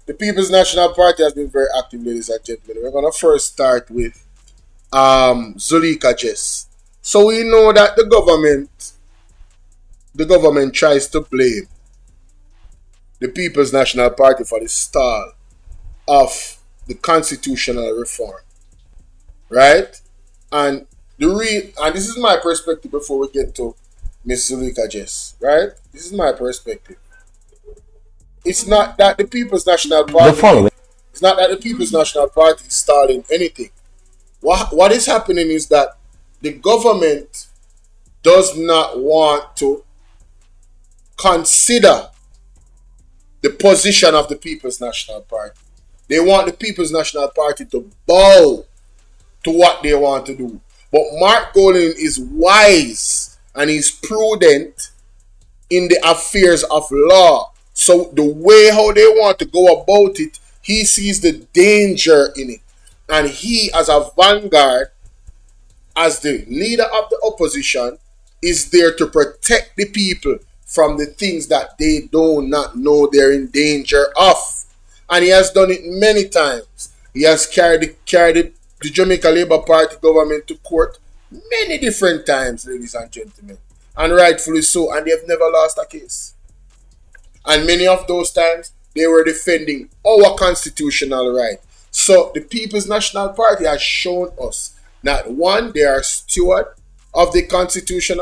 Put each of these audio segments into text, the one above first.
The People's National Party has been very active, ladies and gentlemen. We're going to first start with Zulieka, Jess. So we know that the government tries to blame the People's National Party for the stall of the constitutional reform, right? And and this is my perspective before we get to Miss Zulieka, Jess, right? This is my perspective. It's not that the People's National Party. The following. It's not that the People's National Party is stalling anything. What is happening is that the government does not want to consider the position of the People's National Party. They want the People's National Party to bow to what they want to do. But Mark Golding is wise and he's prudent in the affairs of law. So the way how they want to go about it, he sees the danger in it. And he, as a vanguard, as the leader of the opposition, is there to protect the people from the things that they do not know they're in danger of. And he has done it many times. He has carried the Jamaica Labour Party government to court many different times, ladies and gentlemen. And rightfully so. And they have never lost a case. And many of those times, they were defending our constitutional right. So the People's National Party has shown us that one, they are steward of the Constitution,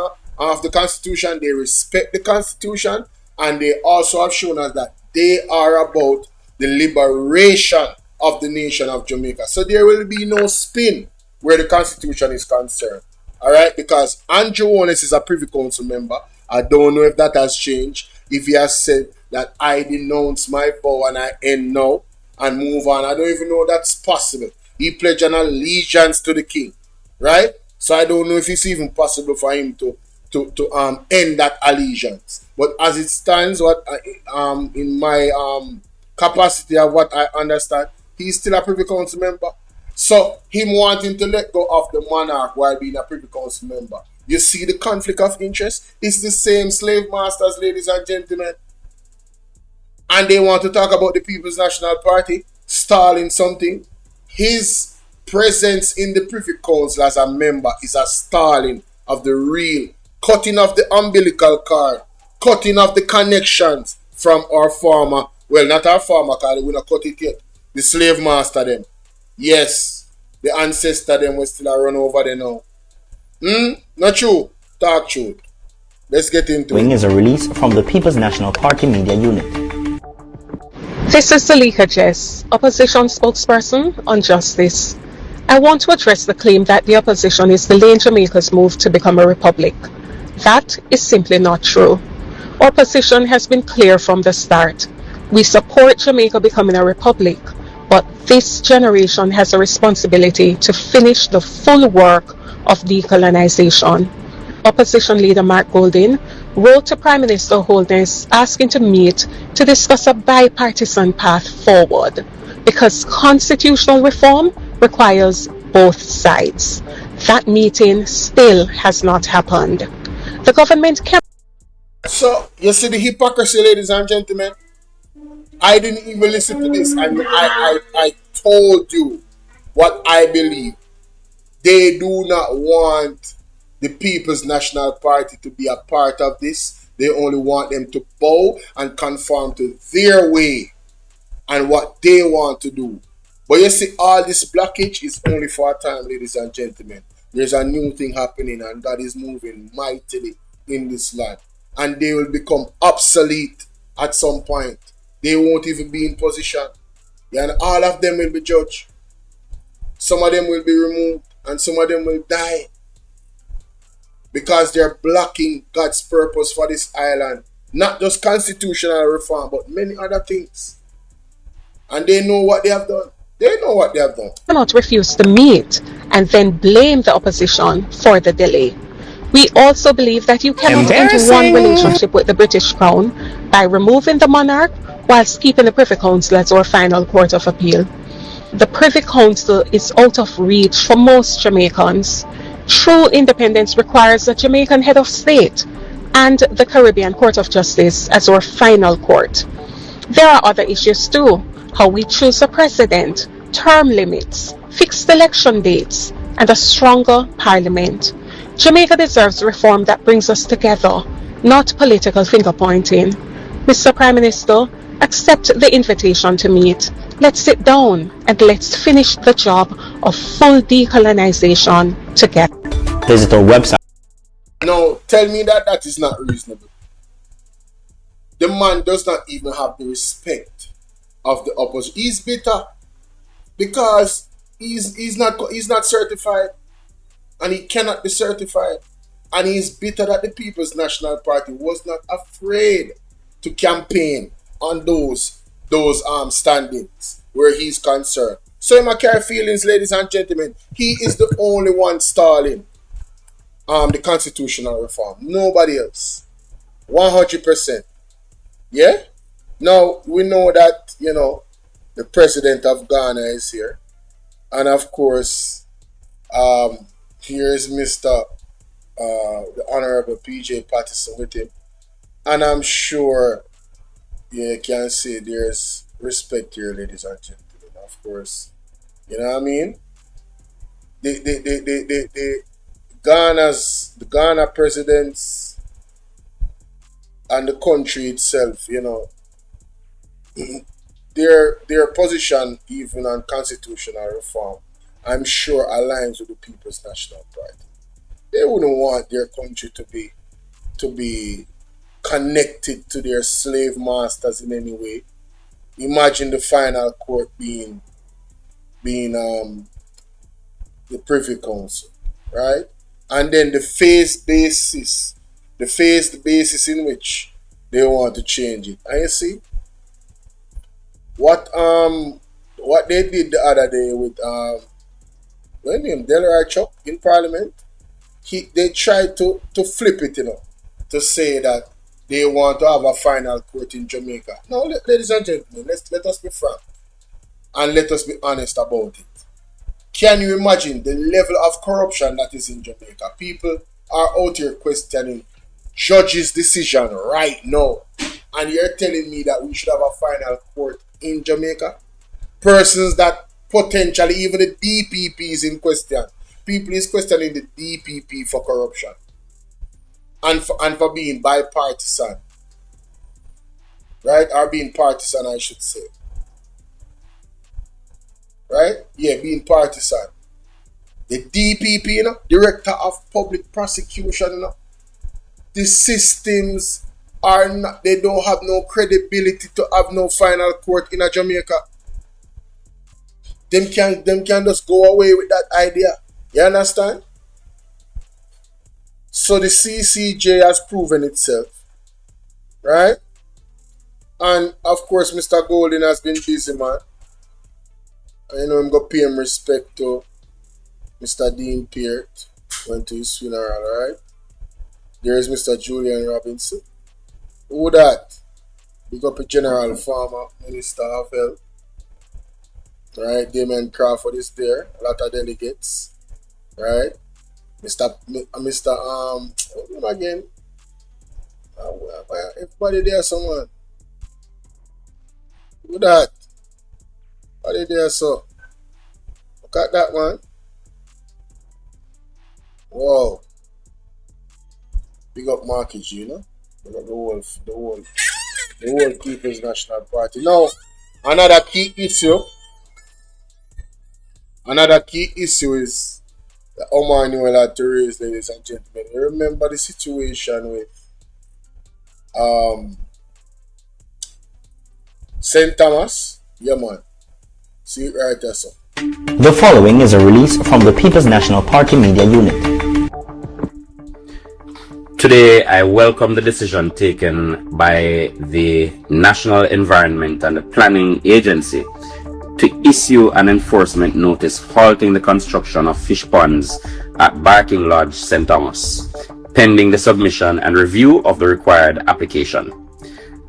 they respect the Constitution, and they also have shown us that they are about the liberation of the nation of Jamaica. So there will be no spin where the Constitution is concerned. Alright, because Andrew Owens is a Privy Council member. I don't know if that has changed. If he has said that I denounce my vow and I end now and move on, I don't even know that's possible. He pledged an allegiance to the king, right? So I don't know if it's even possible for him to end that allegiance. But as it stands, what in my capacity of what I understand, he's still a Privy Council member. So him wanting to let go of the monarch while being a Privy Council member. You see the conflict of interest? It's the same slave masters, ladies and gentlemen. And they want to talk about the People's National Party stalling something. His presence in the Privy Council as a member is a stalling of the real, cutting off the umbilical cord, cutting off the connections from our former, well, not our former, because we not cut it yet, the slave master them. Yes, the ancestor them will still run over there now. Not true. Talk truth. Let's get into it. Is a release from the People's National Party media unit. This is Zulieka, Jess, opposition spokesperson on justice. I want to address the claim that the opposition is delaying Jamaica's move to become a republic. That is simply not true. Our position has been clear from the start. We support Jamaica becoming a republic, but this generation has a responsibility to finish the full work of decolonization. Opposition leader Mark Golding wrote to Prime Minister Holness asking to meet to discuss a bipartisan path forward because constitutional reform requires both sides. That meeting still has not happened. The government can. So, you see the hypocrisy, ladies and gentlemen? I didn't even listen to this. I told you what I believe. They do not want the People's National Party to be a part of this. They only want them to bow and conform to their way and what they want to do. But you see, all this blockage is only for a time, ladies and gentlemen. There's a new thing happening and God is moving mightily in this land. And they will become obsolete at some point. They won't even be in position. And all of them will be judged. Some of them will be removed and some of them will die. Because they're blocking God's purpose for this island. Not just constitutional reform, but many other things. And they know what they have done. They know what they have done. Cannot refuse to meet and then blame the opposition for the delay. We also believe that you cannot enter one relationship with the British Crown by removing the monarch whilst keeping the Privy Council as our final court of appeal. The Privy Council is out of reach for most Jamaicans. True independence requires a Jamaican head of state and the Caribbean Court of Justice as our final court. There are other issues too, how we choose a president, term limits, fixed election dates, and a stronger parliament. Jamaica deserves reform that brings us together, not political finger-pointing. Mr. Prime Minister, accept the invitation to meet. Let's sit down and let's finish the job of full decolonization together. Visit our website. Now, tell me that that is not reasonable. The man does not even have the respect of the opposition. He's bitter because he's not certified, and he cannot be certified, and he's bitter that the People's National Party was not afraid to campaign on those standings where he's concerned. So in my care feelings, ladies and gentlemen, he is the only one stalling the constitutional reform. Nobody else. 100%. Yeah? Now, we know that, the president of Ghana is here. And of course, here's Mr. The Honorable PJ Patterson with him. And I'm sure you can say there's respect here, ladies and gentlemen. Of course. You know what I mean? The Ghana presidents and the country itself, their position even on constitutional reform, I'm sure aligns with the People's National Party. They wouldn't want their country to be connected to their slave masters in any way. Imagine the final court being the Privy Council, right? And then the phased basis in which they want to change it. And you see what they did the other day with Delroy Chuck in Parliament. They tried to flip it, to say that they want to have a final court in Jamaica. Now, ladies and gentlemen, let us be frank and let us be honest about it. Can you imagine the level of corruption that is in Jamaica? People are out here questioning judges' decision right now. And you're telling me that we should have a final court in Jamaica? Persons that potentially, even the DPP is in question. People is questioning the DPP for corruption. And for being bipartisan. Right? Or being partisan, I should say. Right? Yeah, being partisan. The DPP, Director of Public Prosecution, the systems are not, they don't have no credibility to have no final court in a Jamaica. Them can just go away with that idea. You understand? So the CCJ has proven itself. Right? And of course, Mr. Golden has been busy, man. I'm going to pay him respect to Mr. Dean Peart. Went to his funeral, alright? There's Mr. Julian Robinson. Who that? Big up a General Farmer, Minister of Health. Right? Damon Crawford is there. A lot of delegates. Right? Mr. Again. Everybody there, someone. Who that? Everybody there, so. Look at that one. Wow. Big up Marky G, Big up the whole People's National Party. Now, another key issue is the Omar Newell had to raise, ladies and gentlemen. You remember the situation with St. Thomas? Yeah, man. See it right there, so. The following is a release from the People's National Party Media Unit. Today, I welcome the decision taken by the National Environment and Planning Agency to issue an enforcement notice halting the construction of fish ponds at Barking Lodge, St. Thomas, pending the submission and review of the required application.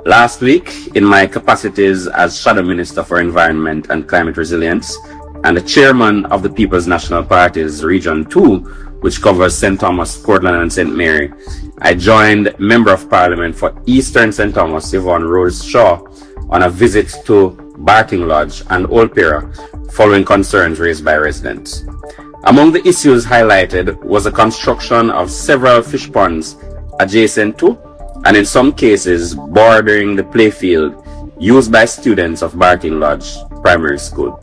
Last week, in my capacities as Shadow Minister for Environment and Climate Resilience and the Chairman of the People's National Party's Region 2, which covers St. Thomas, Portland, and St. Mary, I joined Member of Parliament for Eastern St. Thomas, Yvonne Rose Shaw, on a visit to Barking Lodge, and Old Pera, following concerns raised by residents. Among the issues highlighted was the construction of several fish ponds adjacent to, and in some cases bordering the playfield used by students of Barking Lodge Primary School.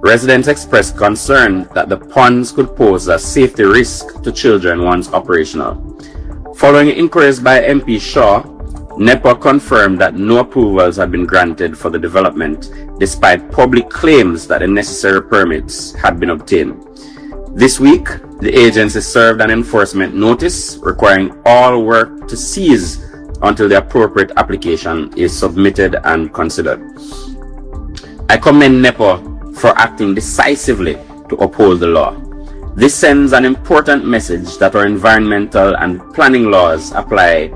Residents expressed concern that the ponds could pose a safety risk to children once operational. Following inquiries by MP Shaw, NEPA confirmed that no approvals had been granted for the development, despite public claims that the necessary permits had been obtained. This week, the agency served an enforcement notice requiring all work to cease until the appropriate application is submitted and considered. I commend NEPA for acting decisively to uphold the law. This sends an important message that our environmental and planning laws apply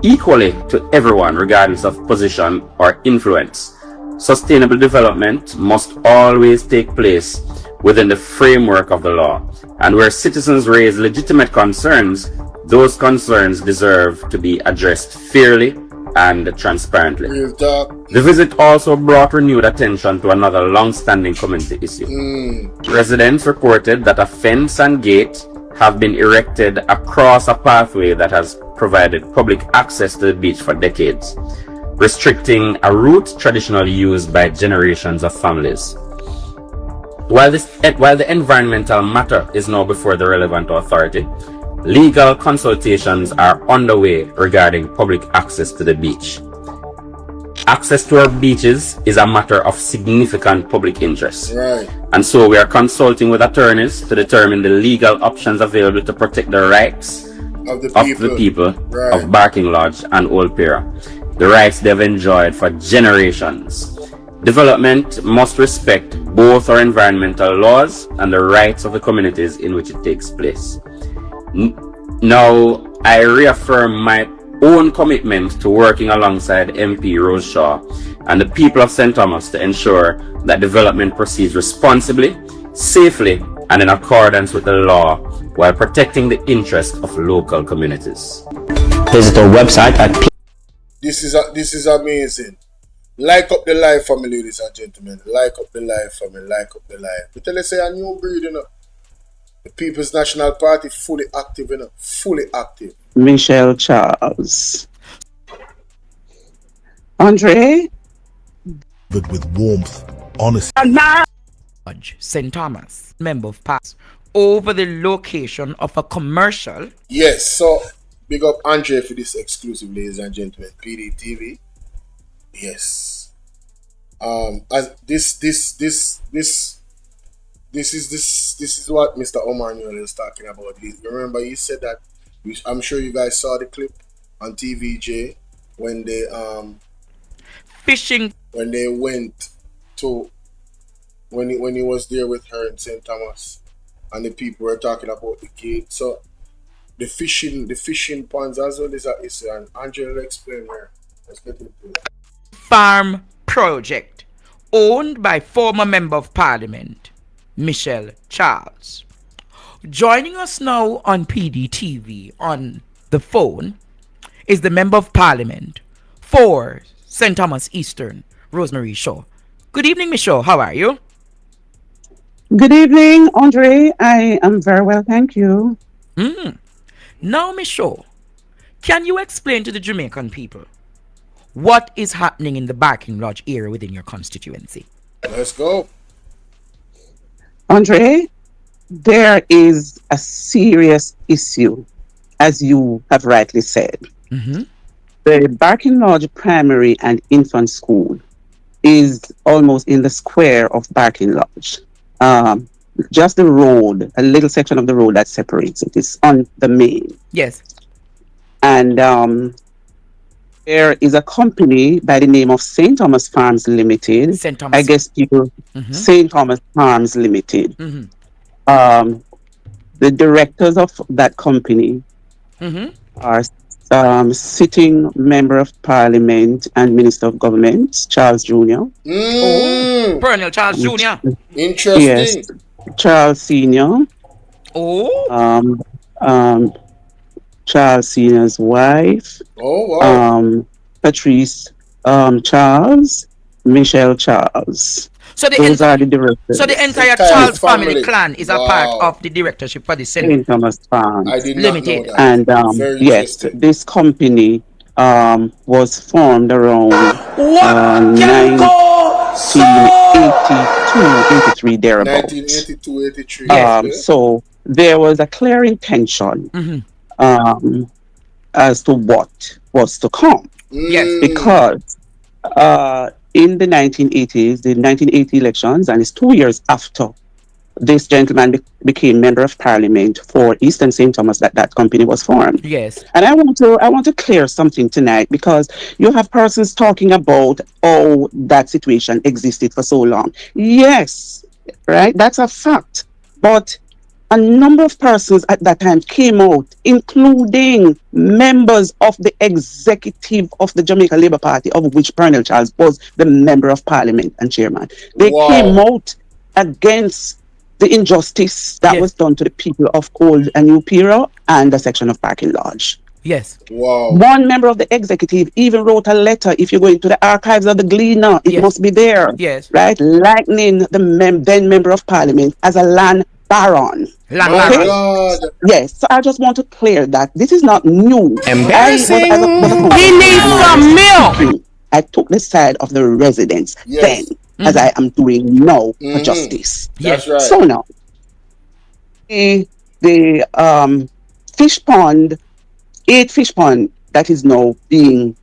equally to everyone regardless of position or influence. Sustainable development must always take place within the framework of the law, and where citizens raise legitimate concerns, those concerns deserve to be addressed fairly and transparently. The visit also brought renewed attention to another long-standing community issue. Residents reported that a fence and gate have been erected across a pathway that has provided public access to the beach for decades, restricting a route traditionally used by generations of families. While the environmental matter is now before the relevant authority, legal consultations are underway regarding public access to the beach. Access to our beaches is a matter of significant public interest. Right. And so we are consulting with attorneys to determine the legal options available to protect the rights of the people right. of Barking Lodge and Old Pera, the rights they have enjoyed for generations. Development must respect both our environmental laws and the rights of the communities in which it takes place. Now, I reaffirm my own commitment to working alongside MP Rose Shaw and the people of St. Thomas to ensure that development proceeds responsibly, safely, and in accordance with the law while protecting the interests of local communities. Visit our website at This is amazing. Like up the live for me, ladies and gentlemen. Like up the live for me. Like up the live. We tell you say a new breed, you know. The People's National Party fully active, you know. Fully active. Michelle Charles. Andre? But with warmth, honesty. St. Thomas, member of Parliament, over the location of a commercial. Yes, so big up Andre for this exclusive, ladies and gentlemen. PD-TV. Yes. As this is what Mr. Omar Newell is talking about. Remember, he said that. I'm sure you guys saw the clip on TVJ when they fishing, when they went to when he was there with her in St. Thomas, and the people were talking about the gate. So the fishing ponds as well is an issue, and Angela will explain here. Let's get into it. Farm project owned by former Member of Parliament Michelle Charles. Joining us now on PDTV on the phone is the Member of Parliament for St. Thomas Eastern, Rosemary Shaw. Good evening, Miss Shaw. How are you? Good evening, Andre. I am very well, thank you. Now, Miss Shaw, can you explain to the Jamaican people what is happening in the Barking Lodge area within your constituency? Let's go. Andre, there is a serious issue, as you have rightly said. The Barking Lodge Primary and Infant School is almost in the square of Barking Lodge. Just the road, a little section of the road that separates it is on the main. Yes. And there is a company by the name of St. Thomas Farms Limited. St. Thomas. I guess people, St. Thomas Farms Limited. The directors of that company are sitting Member of Parliament and Minister of Government, Charles Jr. Oh, Colonel Charles Jr. Interesting. Yes, Charles Sr. Oh. Charles Sr.'s wife. Oh, wow. Patrice Charles, Michelle Charles. So the Those are the so the directors. entire Entire Charles family family. clan is a part Wow. of the directorship for the St. Thomas I Farms. did not know Limited. that. And Very yes, interesting. this company was formed around What can go so? 1982, 83 thereabouts. 1982, 83. Yes. Okay. So there was a clear intention Mm-hmm. um, as to what was to come, Yes. because in the 1980s, the 1980 elections, and it's 2 years after this gentleman became member of parliament for Eastern St. Thomas that company was formed. Yes. And I want to clear something tonight, because you have persons talking about, oh, that situation existed for so long. Yes, right, that's a fact. But a number of persons at that time came out, including members of the executive of the Jamaica Labour Party, of which Colonel Charles was the member of parliament and chairman. They came Wow. out against the injustice that Yes. was done to the people of Old and New Piro and a section of Parking Lodge. Yes. Wow. One member of the executive even wrote a letter. If you go into the archives of the Gleaner, it Yes. must be there. Yes. Right? Lightning the then member of parliament as a land baron. Land My baron. God. Yes, so I just want to clear that this is not new. Embarrassing. Was a He needs some milk. I took the side of the residents then, Yes. as I am doing now for Mhm. justice. That's Yes. right. So now, the fish pond, 8 fish pond that is now being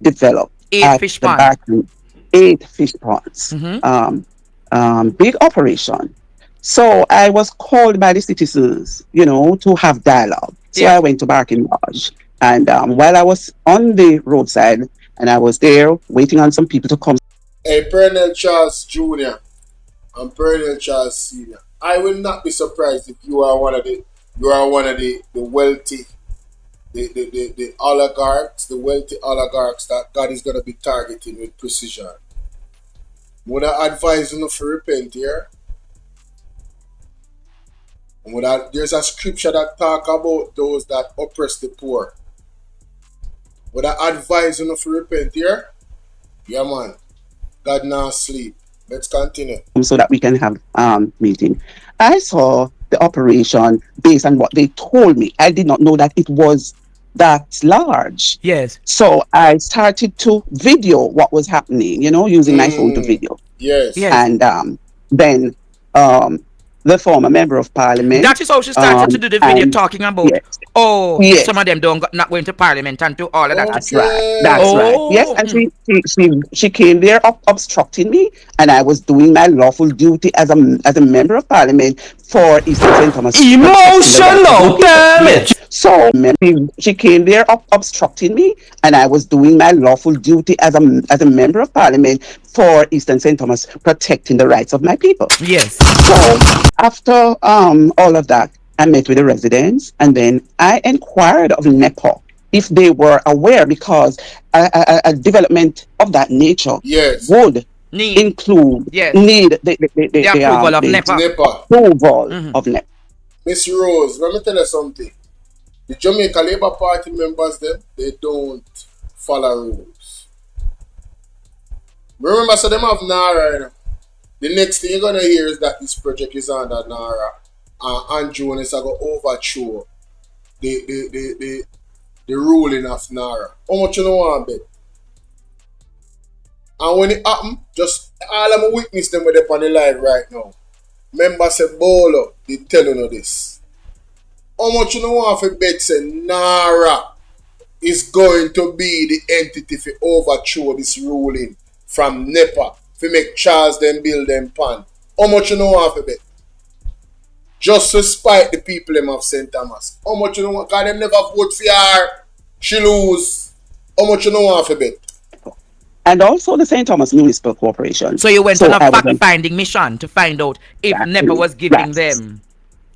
developed 8 at fish the pond. Barton, 8 fish ponds. Mhm. Big operation. So I was called by the citizens, to have dialogue. So Yeah. I went to Barking Lodge, and while I was on the roadside, and I was there waiting on some people to come. Hey, Colonel Charles Jr. and Colonel Charles Sr. I will not be surprised if you are one of the wealthy, the oligarchs, the wealthy oligarchs that God is gonna be targeting with precision. Would I advise you to repent here? There's a scripture that talk about those that oppress the poor. Would I advise you to repent here? Yeah, man. God not sleep. Let's continue. So that we can have meeting. I saw the operation based on what they told me. I did not know that it was that large. Yes. So I started to video what was happening, using my phone to video. Yes. Yes. And then the former member of parliament. That is how she started to do the video, and talking about, yes, if some of them not going to parliament and do all of that. that's right. That's right. Yes, and she came there obstructing me, and I was doing my lawful duty as a member of parliament for Eastern St. Thomas. Emotional damage. So she came there obstructing me, and I was doing my lawful duty as a member of parliament for Eastern St. Thomas, protecting the rights of my people. Yes. So after all of that, I met with the residents, and then I inquired of NEPA if they were aware, because a development of that nature Yes. would Need include need the approval of NEPA. Approval of NEPA. Miss Rose, let me tell you something. The Jamaica Labour Party members, they don't follow rules. Remember, so them have NARA. You know? The next thing you're gonna hear is that this project is under NARA, and June is going to overthrow the ruling of NARA. How much you know want bet? And when it happen, just all I'm a witness them with them on the live right now. Member said Bolo, they tell you this. How much you know want to bet say NARA is going to be the entity to overthrow this ruling from NEPA to make Charles them build them pan. How much you know want to bet? Just to spite the people them of St. Thomas. How much you know want? Because them never vote for her. She lose. How much you know want to bet? And also the St. Thomas Municipal Corporation. So you went on a fact-finding mission to find out if NEPA was giving them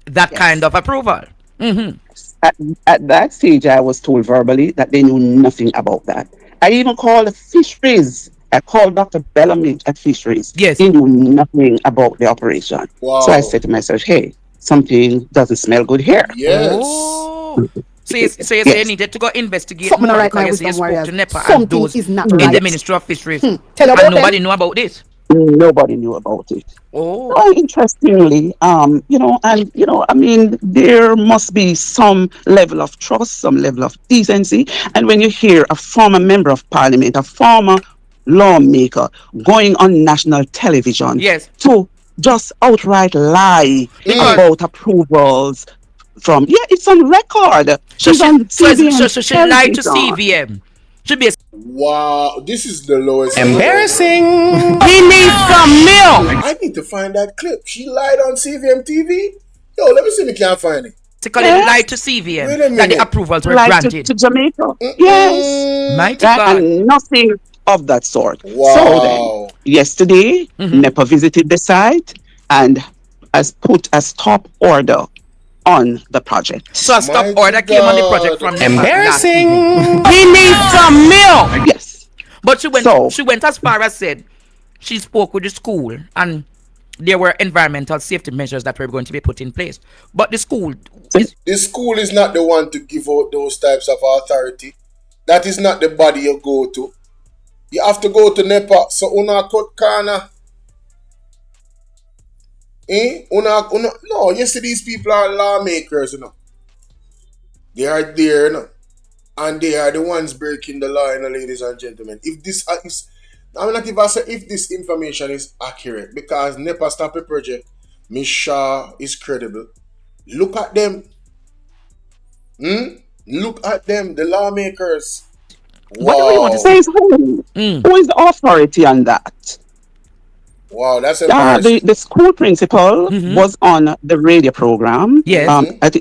that kind of approval. Mm-hmm. At that stage, I was told verbally that they knew nothing about that. I even called the fisheries. I called Dr. Bellamy at fisheries. Yes. He knew nothing about the operation. Wow. So I said to myself, hey, something doesn't smell good here. Yes. Oh. So you say you Yes. needed to go investigate Something more right now, because you say wisdom you spoke warriors. to NEPA and Something those is not in the right. Ministry of Fisheries, Tell and about nobody them. knew about this. Nobody knew about it. Oh, Well, interestingly, I mean, there must be some level of trust, some level of decency. And when you hear a former member of parliament, a former lawmaker going on national television yes, to just outright lie because about approvals from, yeah, it's on record. so She's on CBN she lied to television. CVM. She be Wow, this is the lowest level. Embarrassing. he needs some milk. I need to find that clip. She lied on CVM TV. Yo, let me see if I can find it. Basically Yes, lied to CVM Wait a that the minute. approvals were like granted. to Jamaica. Yes. Mm-mm. Mighty Right? God. And nothing of that sort. So then, Wow. yesterday, NEPA visited the site and has put a stop order on the So a project. stop Mighty order came on the project God. from NEPA last Embarrassing. evening. He needs some milk. Yes. But So, she went as far as said she spoke with the school and there were environmental safety measures that were going to be put in place. But the school is The school is not the one to give out those types of authority. That is not the body you go to. You have to go to NEPA. So una cut corner. No, you see these people are lawmakers, They are there, And they are the ones breaking the law, ladies and gentlemen. If this is, I'm not even saying if this information is accurate, because NEPA stop a project, Miss Shaw is credible. Look at them. Look at them, the lawmakers. what do you want to Wow. say? says who? Who is the authority on that? Wow, that's embarrassing. The school principal was on the radio program Yes. at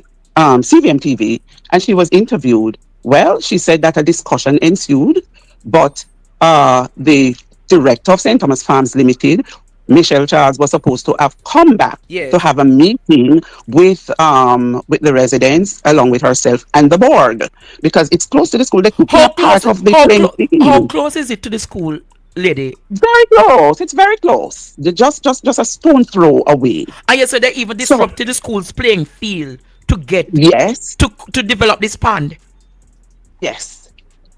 CVM TV, and she was interviewed. Well, she said that a discussion ensued, but the director of St. Thomas Farms Limited, Michelle Charles, was supposed to have come back Yes. to have a meeting with the residents along with herself and the board, because it's close to the school. They could be a part of the playing How field. close is it to the school, lady? Very close. It's very close. Just a stone throw away. And you said they even So disrupted the school's playing field to get yes, to develop this pond. yes.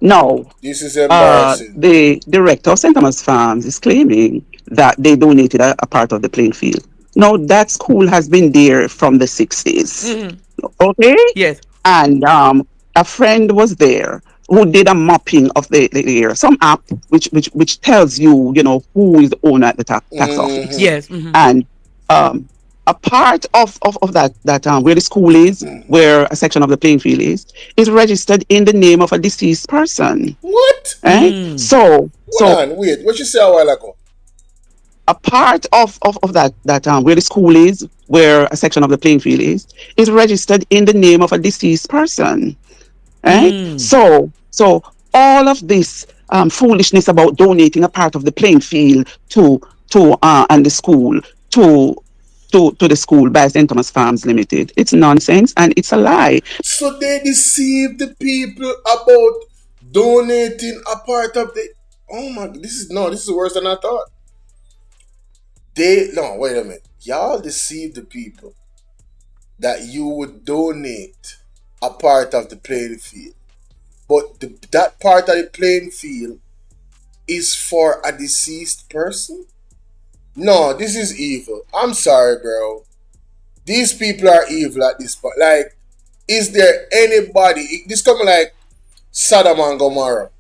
No, This is embarrassing. the director of St. Thomas Farms is claiming that they donated a part of the playing field. No, that school has been there from the 60s. Okay? Yes. And a friend was there who did a mapping of the area, some app which tells you, who is the owner at the tax office. Yes. And a part of that where the school is, where a section of the playing field is registered in the name of a deceased person. What? Right? So Hold on, wait. What you say a while ago? a part of that where the school is, where a section of the playing field is registered in the name of a deceased person. Right? So all of this foolishness about donating a part of the playing field to and the school to the school by St. Thomas Farms Limited. It's nonsense and it's a lie. So they deceive the people about donating a part of the. Oh my! This is worse than I thought. Wait a minute. Y'all deceive the people that you would donate a part of the playing field, but that part of the playing field is for a deceased person. No, this is evil. I'm sorry, bro. These people are evil at this point. Like, is there anybody? This coming like Sodom and Gomorrah.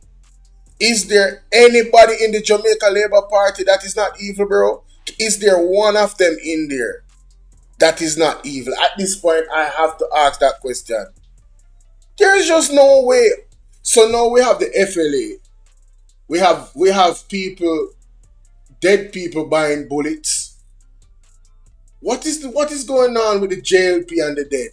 Is there anybody in the Jamaica Labour Party that is not evil, bro? Is there one of them in there that is not evil? At this point, I have to ask that question. There's just no way. So now we have the FLA. We have people, dead people buying bullets. What is going on with the JLP and the dead?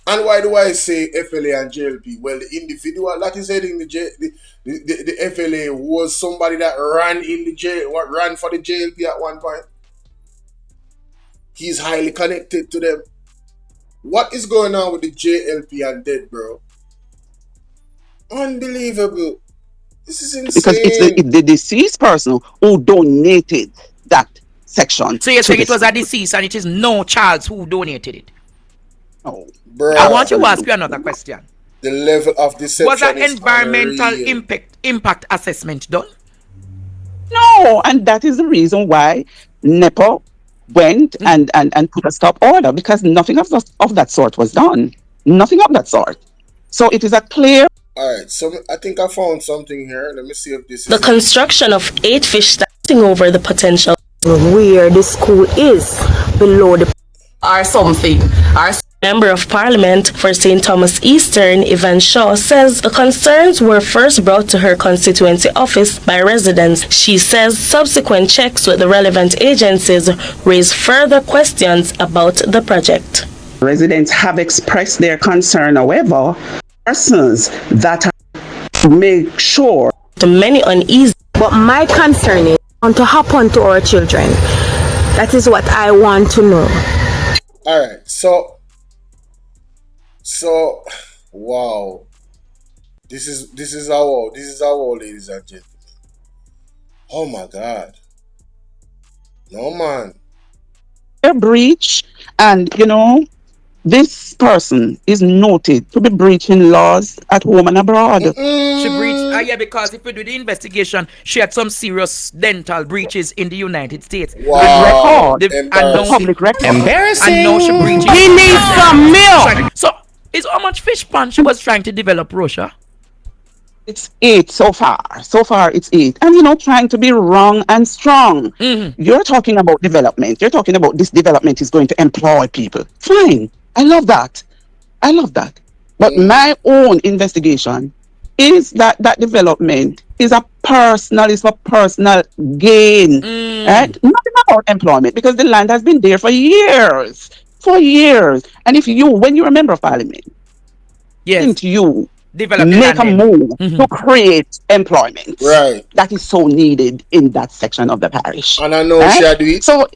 And why do I say FLA and JLP? Well, the individual that is heading the FLA was somebody that ran for the JLP at one point. He's highly connected to them. What is going on with the JLP and dead, bro? Unbelievable. This is insane. Because it's the deceased person who donated that section. So you're saying it was a deceased and it is no Charles who donated it? Oh, I want Bruh, to ask absolutely you another question. the level of Was deception an is environmental unreal. impact assessment done? no, and that is the reason why NEPA went and put a stop order because nothing of that sort was done. Nothing of that sort. So it is a clear. Alright, so I think I found something here. Let me see if this The is it. construction of 8 fish standing over the potential where the school is below the or something. Member of Parliament for St. Thomas Eastern, Yvonne Shaw, says the concerns were first brought to her constituency office by residents. She says subsequent checks with the relevant agencies raise further questions about the project. Residents have expressed their concern, however, persons that make sure. To many uneasy. But my concern is going to happen to our children. That is what I want to know. Alright, so wow. This is our ladies and gentlemen. Oh my god. No man. A breach, and this person is noted to be breaching laws at home and abroad. She breached, yeah, because if we do the investigation, she had some serious dental breaches in the United States. Wow. The public record. Embarrassing. I know she breached. He needs some milk. So, is how much fish pan she was trying to develop, Russia? It's 8 so far. So far, it's 8. And, trying to be wrong and strong. Mm-hmm. You're talking about development. You're talking about this development is going to employ people. Fine. I love that. But my own investigation is that development is for personal gain. Right? Nothing about employment because the land has been there for years. And when you're a member of parliament, yes, you develop make a move to create employment. Right. That is so needed in that section of the parish. And I know she do it. So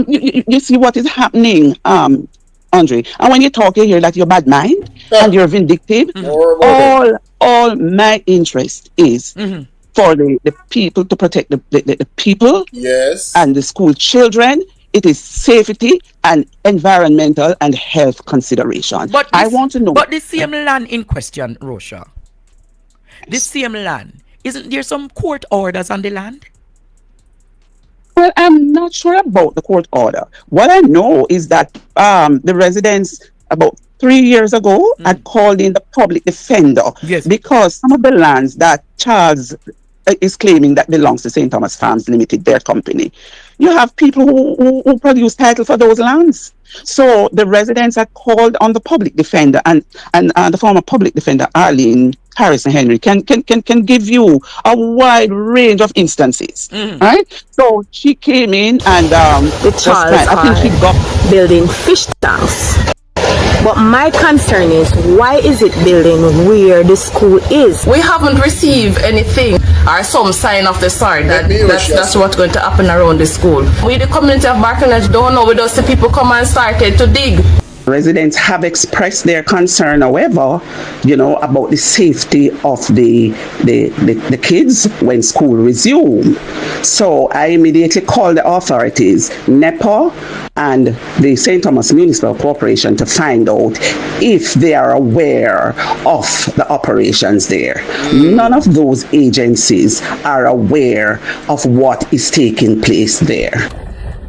you see what is happening, Andre. And when you talk, you hear that you're bad mind and you're vindictive. All my interest is for the people to protect the people. Yes. And the school children. It is safety and environmental and health consideration. But I want to know. But the same land in question, Russia. The same land. Isn't there some court orders on the land? Well, I'm not sure about the court order. What I know is that the residents about 3 years ago had called in the public defender because some of the lands that Charles is claiming that belongs to St. Thomas Farms Limited, their company. You have people who produce title for those lands. So the residents had called on the public defender and the former public defender, Arlene Harrison Henry, can give you a wide range of instances. Right? So she came in and the Charles I think she got building fish tanks. But my concern is, why is it building where the school is? We haven't received anything or some sign of the sort that's what's going to happen around the school. We, the community of Barkinage, don't know. We just see people come and started to dig. Residents have expressed their concern, however, about the safety of the kids when school resume. So I immediately called the authorities, NEPA and the St. Thomas Municipal Corporation, to find out if they are aware of the operations there. None of those agencies are aware of what is taking place there.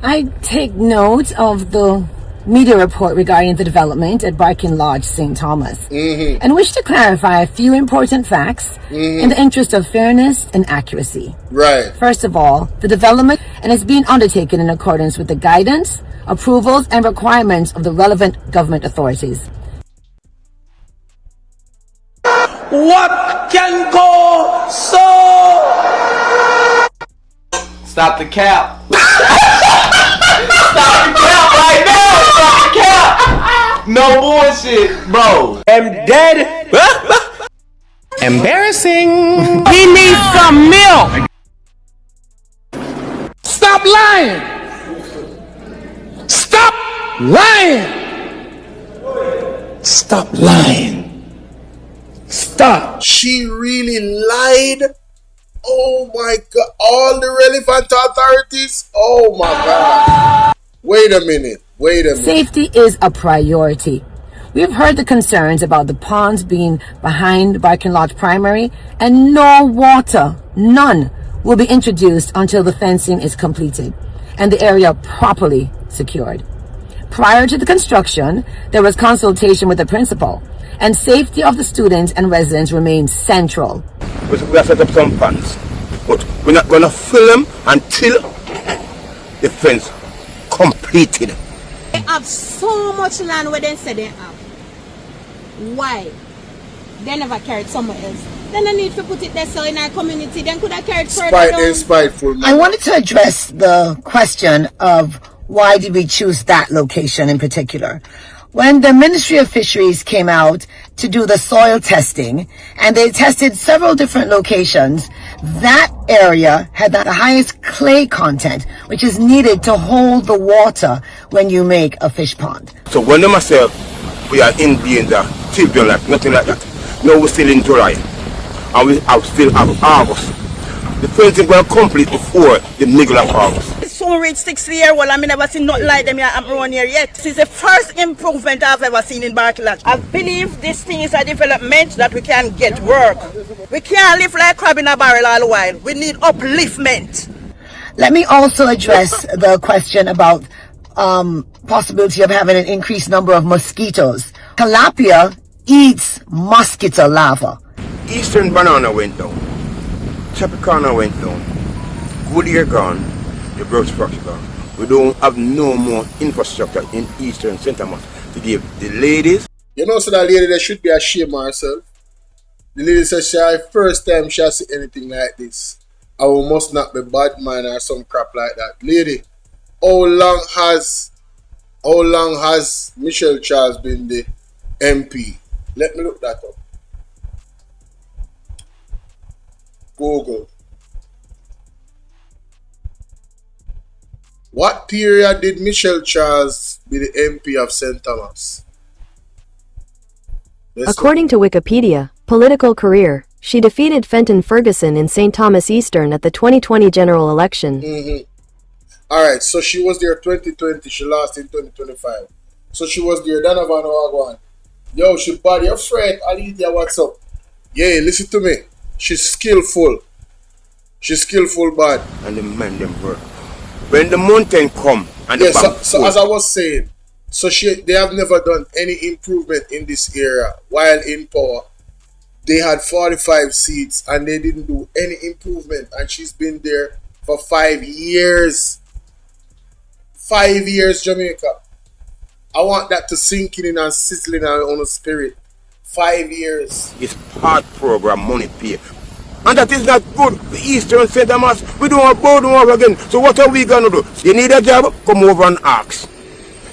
I take note of the media report regarding the development at Barking Lodge, St. Thomas, and wish to clarify a few important facts in the interest of fairness and accuracy. Right. First of all, the development and is being undertaken in accordance with the guidance, approvals, and requirements of the relevant government authorities. What can go so? Stop the cap. Stop the cap right now! Stop the cap! No bullshit, bro. I'm dead. Embarrassing. He needs some milk. Stop lying. Stop lying. Stop lying. Stop. She really lied. Oh my god. All the relevant authorities. Oh my god. Wait a minute. Safety is a priority. We've heard the concerns about the ponds being behind Barking Lodge Primary, and no water, none, will be introduced until the fencing is completed and the area properly secured. Prior to the construction, there was consultation with the principal, and safety of the students and residents remains central. We have set up some ponds, but we're not going to fill them until the fence completed. They have so much land where they say they have. Why? They never carried somewhere else. Then I need to put it there so in our community. Then could I carry it further down? Spiteful. I wanted to address the question of why did we choose that location in particular. When the Ministry of Fisheries came out to do the soil testing, and they tested several different locations, that area had the highest clay content, which is needed to hold the water when you make a fish pond. So when they myself, we are in danger, still like nothing like that. Now we're still in July, and we still have August. The fencing will complete before the middle of August. Soon reach 6-year-old, I never seen nothing like them here around here yet. This is the first improvement I've ever seen in Barking Lodge. I believe this thing is a development that we can get work. We can't live like crab in a barrel all the while. We need upliftment. Let me also address the question about possibility of having an increased number of mosquitoes. Tilapia eats mosquito larvae. Eastern banana went down. Tropicana went down. Goodyear gone. The birds structure gone. We don't have no more infrastructure in Eastern St. Thomas to give the ladies. You know, so that lady that should be ashamed of herself. The lady says she had first time she has seen anything like this. I must not be bad man or some crap like that. Lady, how long has Michelle Charles been the MP? Let me look that up. Google. What period did Michelle Charles be the MP of St. Thomas? According to Wikipedia, political career, she defeated Fenton Ferguson in St. Thomas Eastern at the 2020 general election. Alright, so she was there 2020, she lost in 2025. So she was there, Donovan Wagwan. Yo, she bad, your friend, Alithia, what's up? Yeah, listen to me. She's skillful. She's skillful bad. And the men them work. When the mountain come and the bank so as I was saying, so they have never done any improvement in this area while in power. They had 45 seats and they didn't do any improvement, and she's been there for 5 years. 5 years, Jamaica. I want that to sink in and sizzling on the spirit. 5 years. It's part program money pay. And that is not good. The Eastern St. Thomas, we don't have board over again. So what are we going to do? You need a job? Come over and ask.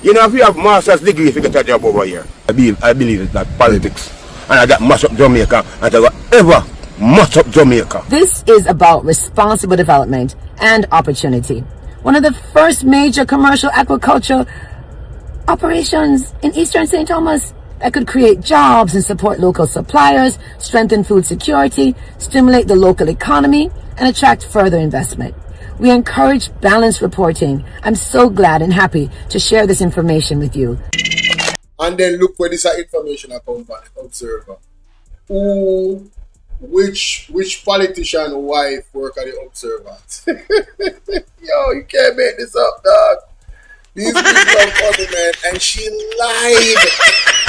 You know, if you have master's degree, if you get a job over here. I believe that politics. And that mash up Jamaica. And that ever mash up Jamaica. This is about responsible development and opportunity. One of the first major commercial aquaculture operations in Eastern St. Thomas that could create jobs and support local suppliers, strengthen food security, stimulate the local economy, and attract further investment. We encourage balanced reporting. I'm so glad and happy to share this information with you. And then look where this information comes from. Observer. Which politician wife work at the Observer? Yo, you can't make this up, dog. These people are funny, man. And she lied.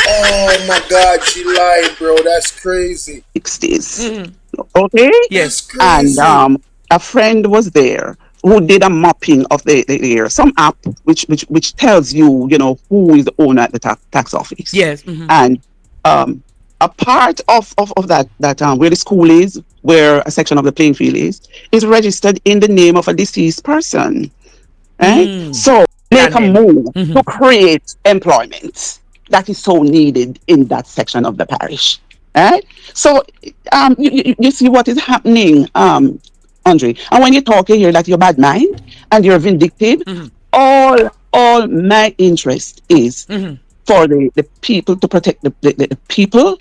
Oh my God, she lied, bro. That's crazy. 60s. Okay? Yes. Crazy. And a friend was there who did a mapping of the area. Some app which tells you, who is the owner at the tax office. Yes. And a part of that where the school is, where a section of the playing field is registered in the name of a deceased person. Right? So make a move to create employment that is so needed in that section of the parish. Right? So you see what is happening, Andre. And when you talk here that you're bad mind and you're vindictive, all my interest is for the people, to protect the people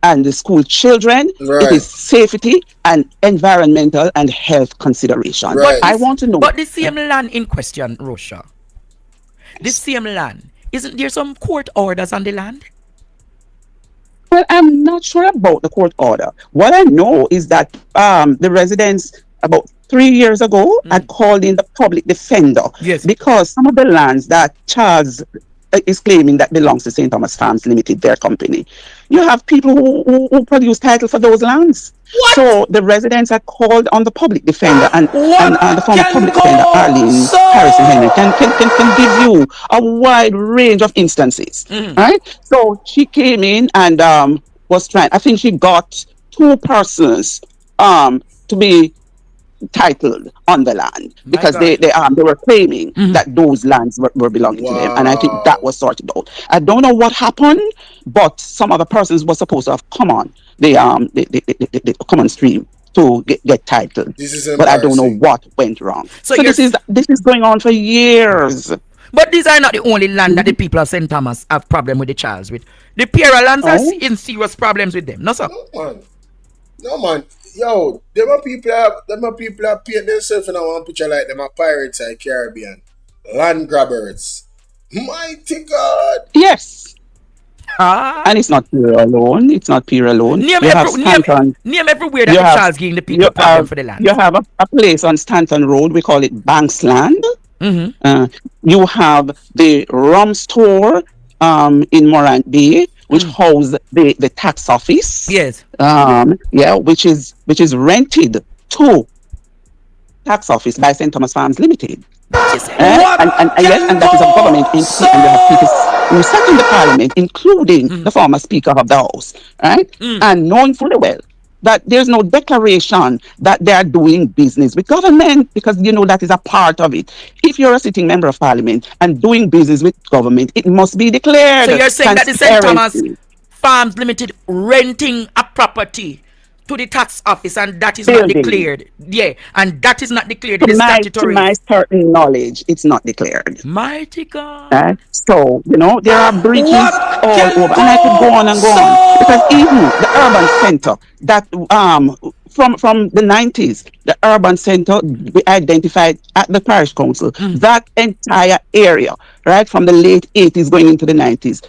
and the school children. Right. It is safety and environmental and health consideration. Right. But I want to know. But the same land in question, Rosha, the same land, isn't there some court orders on the land? Well, I'm not sure about the court order. What I know is that the residents about 3 years ago had called in the public defender because some of the lands that Charles is claiming that belongs to St. Thomas Farms Limited, their company. You have people who produce title for those lands. What? So the residents had called on the public defender, and the former public defender, Arlene Harrison Henry, can give you a wide range of instances, right? So she came in and was trying. I think she got two persons to be titled on the land because they were claiming that those lands were belonging to them, and I think that was sorted out. I don't know what happened, but some other persons were supposed to have come on the common stream to get titled, but I don't know what went wrong. So this is going on for years. But these are not the only land that the people of St. Thomas have problem with the Charles with. The Pierre lands are in serious problems with them. No, sir. No, man. Yo, them are people that paint themselves in one picture like them are pirates in the Caribbean. Land grabbers. Mighty God. Yes. And it's not Pierre alone. It's not Pierre alone. Name everywhere that Charles giving the people problem for the land. You have a place on Stanton Road. We call it Banksland. You have the rum store in Morant Bay, which holds the tax office. Yes. Which is rented to tax office by St. Thomas Farms Limited. And that is a government entity, and you have people who sat in the parliament, including the former speaker of the house, right? And knowing fully well that there's no declaration that they are doing business with government, because you know that is a part of it. If you're a sitting member of parliament and doing business with government, it must be declared. So you're saying that the St. Thomas Farms Limited renting a property to the tax office, and that is not declared. Yeah, and that is not declared in the statutory. To my certain knowledge, it's not declared. Mighty God. So, you know, there are breaches all over. And I could go on and go on. Because even the urban center that from the 90s, the urban center we identified at the parish council, that entire area, right, from the late 80s going into the 90s,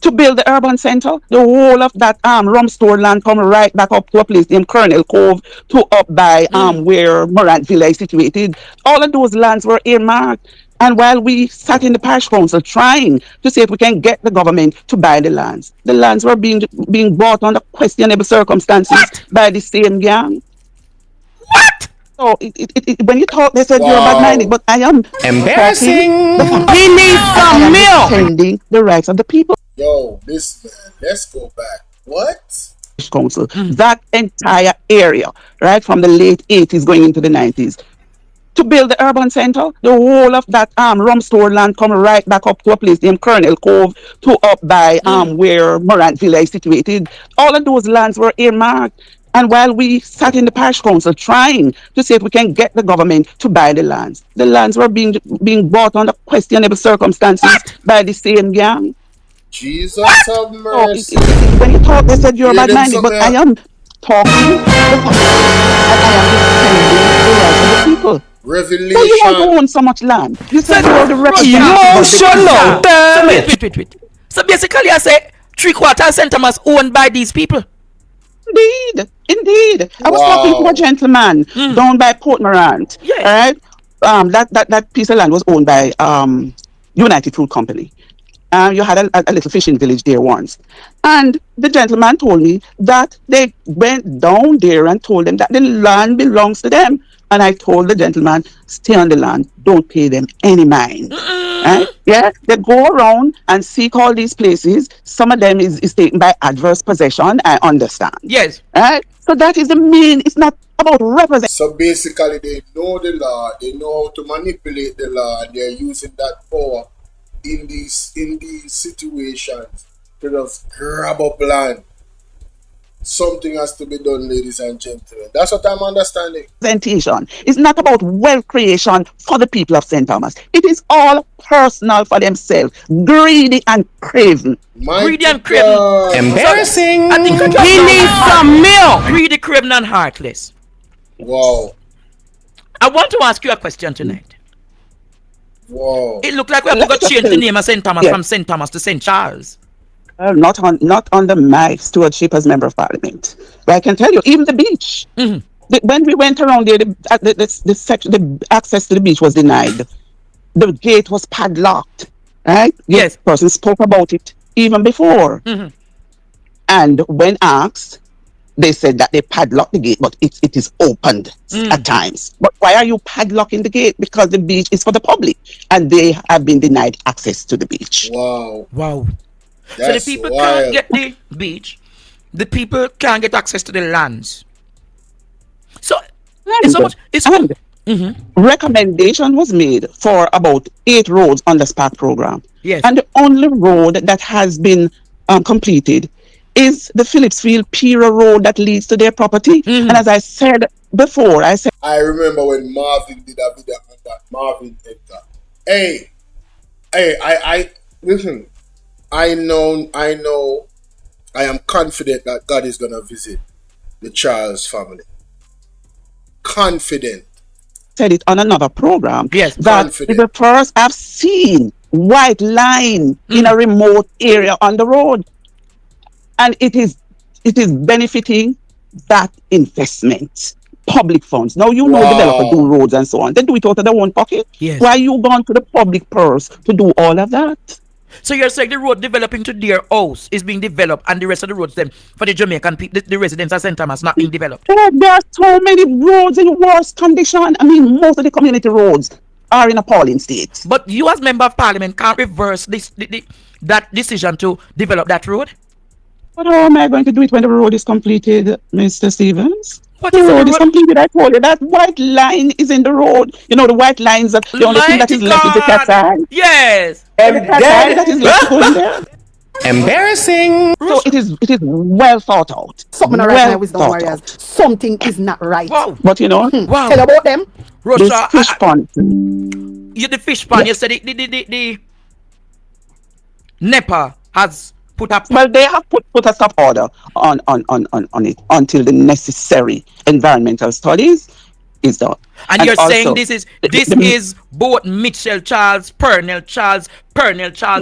to build the urban center, the whole of that rum store land come right back up to a place named Colonel Cove to up by where Morant Villa is situated. All of those lands were earmarked. And while we sat in the parish council trying to see if we can get the government to buy the lands were being bought under questionable circumstances by the same gang. What? So when you talk, they said you're bad-minded, but I am embarrassing. We need some milk. Defending the rights of the people. Yo, let's go back. What? Council, that entire area, right, from the late 80s going into the 90s, to build the urban center, the whole of that rum store land come right back up to a place named Colonel Cove to up by where Morant Villa is situated. All of those lands were earmarked. And while we sat in the parish council trying to see if we can get the government to buy the lands were being bought under questionable circumstances by the same gang. Jesus have mercy. When you talk, they said you're bad-minded, but I am talking the people. Revelation. So you want to own so much land? You said you're the representative. Wait. So basically, I say 3/4 St. Thomas owned by these people. Indeed. I was talking to a gentleman down by Port Morant. Yeah. Right? That piece of land was owned by United Fruit Company. You had a little fishing village there once. And the gentleman told me that they went down there and told them that the land belongs to them. And I told the gentleman, stay on the land, don't pay them any mind. Right? Yeah, they go around and seek all these places. Some of them is taken by adverse possession, I understand. Yes. Right? So that is the main, it's not about representation. So basically they know the law, they know how to manipulate the law, and they're using that power in these situations to just grab up land. Something has to be done, ladies and gentlemen. That's what I'm understanding. Presentation is not about wealth creation for the people of St. Thomas. It is all personal for themselves. Greedy and craven. Greedy and craven. Embarrassing. I think we need some milk. Greedy, craven, and heartless. Wow. I want to ask you a question tonight. Wow. It looked like we have to change the name of St. Thomas from St. Thomas to St. Charles. Not under my stewardship as member of parliament. But I can tell you, even the beach. When we went around there, the access to the beach was denied. The gate was padlocked. Right? Yes. The person spoke about it even before. And when asked, they said that they padlocked the gate, but it is opened at times. But why are you padlocking the gate? Because the beach is for the public, and they have been denied access to the beach. Wow. So the people can't get the beach. The people can't get access to the lands. So it's so much. Recommendation was made for about 8 roads on the SPAC program. Yes. And the only road that has been completed is the Phillipsfield Pira Road that leads to their property. And as I said before, I remember when Marvin did a video on that. Marvin Edgar. Hey, I listen. I know. I am confident that God is gonna visit the Charles family. Confident. Said it on another program. Yes. That the first I've seen white line in a remote area on the road, and it is benefiting that investment. Public funds. Now you know developers do roads and so on. They do it out of their own pocket. Yes. Why are you going to the public purse to do all of that? So you're saying the road developing to their house is being developed, and the rest of the roads then for the Jamaican people, the residents of St. Thomas not being developed? There are so many roads in worse condition. I mean, most of the community roads are in appalling state. But you as member of parliament can't reverse that decision to develop that road? But how am I going to do it when the road is completed, Mr. Stevens? What the is road the is completed. I told you that white line is in the road. You know the white lines. The only thing that is left is the cat's eye. Yes. And the cat's eye that is left to go in there. Embarrassing. So it is well thought out. Something not right now, wisdom warriors. Something is not right. Wow. But you know, tell about them. This fish pond. You the fish pond. You said the NEPA has put up. Well, they have put a stop order on it until the necessary environmental studies is done. And you're also saying this is both Mitchell Charles, Pernell Charles,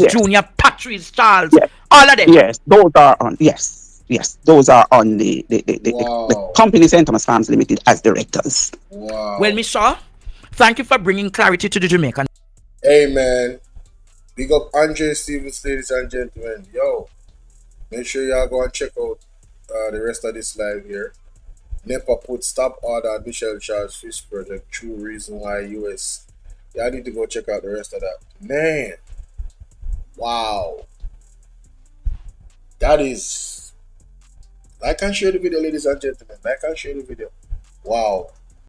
yes. Jr., Patrice Charles, yes. All of them. Yes, those are on. Yes, those are on the company St. Thomas Farms Limited as directors. Wow. Well, Miss Shaw, thank you for bringing clarity to the Jamaican. Hey man, big up Andre Stevens, ladies and gentlemen. Yo, make sure y'all go and check out the rest of this live here. NEPA put stop order on Michelle Charles Fish Project. True reason why US. Y'all need to go check out the rest of that. Man, wow. That is. Like and share the video, ladies and gentlemen. Like and share the video. Wow.